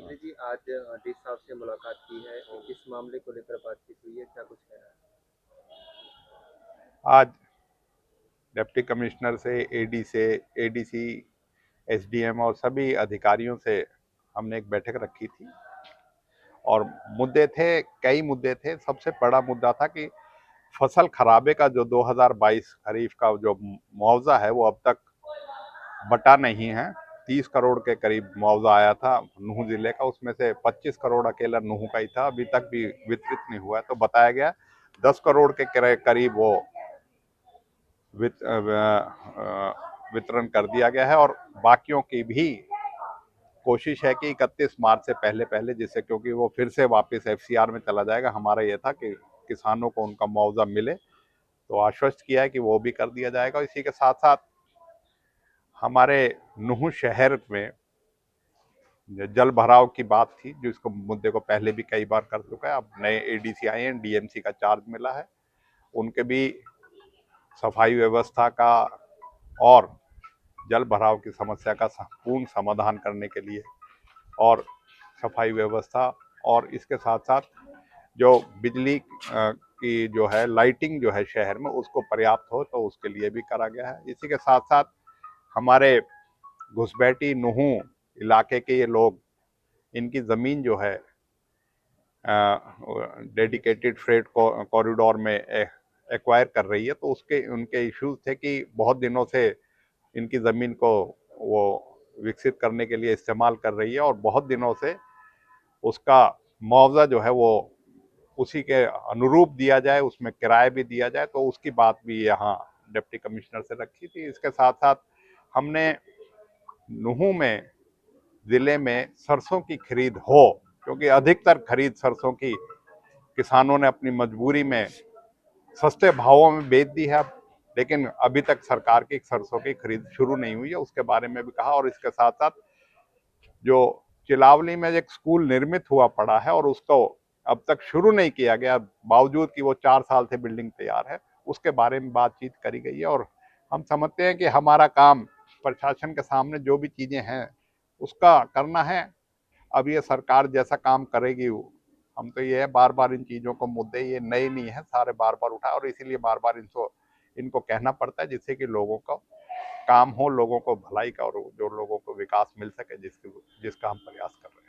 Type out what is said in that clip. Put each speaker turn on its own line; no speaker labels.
मंत्री जी आज डीसी साहब से मुलाकात की है। किस मामले को लेकर बातचीत हुई है, क्या कुछ कहना है?
आज डिप्टी कमिश्नर से एडीसी, एसडीएम और सभी अधिकारियों से हमने एक बैठक रखी थी और कई मुद्दे थे। सबसे बड़ा मुद्दा था कि फसल खराबे का जो 2022 खरीफ का जो मुआवजा है वो अब तक बटा नहीं है। 30 करोड़ के करीब मुआवजा आया था नूह जिले का, उसमें से 25 करोड़ अकेला नूह का ही था, अभी तक भी वितरित नहीं हुआ है। तो बताया गया 10 करोड़ के करीब वो वितरण कर दिया गया है और बाकियों की भी कोशिश है कि 31 मार्च से पहले पहले, जिससे क्योंकि वो फिर से वापस एफसीआर में चला जाएगा। हमारा ये था कि किसानों को उनका मुआवजा मिले, तो आश्वस्त किया है कि वो भी कर दिया जाएगा। इसी के साथ साथ हमारे नूह शहर में जल भराव की बात थी, जो इसको मुद्दे को पहले भी कई बार कर चुका है। अब नए एडीसी आए हैं, डीएमसी का चार्ज मिला है, उनके भी सफाई व्यवस्था का और जल भराव की समस्या का पूर्ण समाधान करने के लिए और सफाई व्यवस्था और इसके साथ साथ जो बिजली की जो है लाइटिंग जो है शहर में उसको पर्याप्त हो, तो उसके लिए भी करा गया है। इसी के साथ साथ हमारे घुसपैठी नूह इलाके के ये लोग, इनकी ज़मीन जो है डेडिकेटेड फ्रेट कॉरिडोर में एक्वायर कर रही है, तो उसके उनके इश्यूज थे कि बहुत दिनों से इनकी ज़मीन को वो विकसित करने के लिए इस्तेमाल कर रही है और बहुत दिनों से उसका मुआवजा जो है वो उसी के अनुरूप दिया जाए, उसमें किराया भी दिया जाए, तो उसकी बात भी यहाँ डिप्टी कमिश्नर से रखी थी। इसके साथ साथ हमने नूह में जिले में सरसों की खरीद हो, क्योंकि अधिकतर खरीद सरसों की किसानों ने अपनी मजबूरी में सस्ते भावों में बेच दी है, लेकिन अभी तक सरकार की सरसों की खरीद शुरू नहीं हुई है, उसके बारे में भी कहा। और इसके साथ साथ जो चिलावली में एक स्कूल निर्मित हुआ पड़ा है और उसको अब तक शुरू नहीं किया गया, बावजूद कि वो 4 साल से बिल्डिंग तैयार है, उसके बारे में बातचीत करी गई है। और हम समझते हैं कि हमारा काम प्रशासन के सामने जो भी चीजें हैं उसका करना है। अब ये सरकार जैसा काम करेगी, हम तो ये है बार बार इन चीजों को, मुद्दे ये नए नहीं है, सारे बार बार उठाए और इसीलिए बार बार इनको कहना पड़ता है, जिससे कि लोगों को काम हो, लोगों को भलाई का और जो लोगों को विकास मिल सके, जिसका हम प्रयास कर रहे हैं।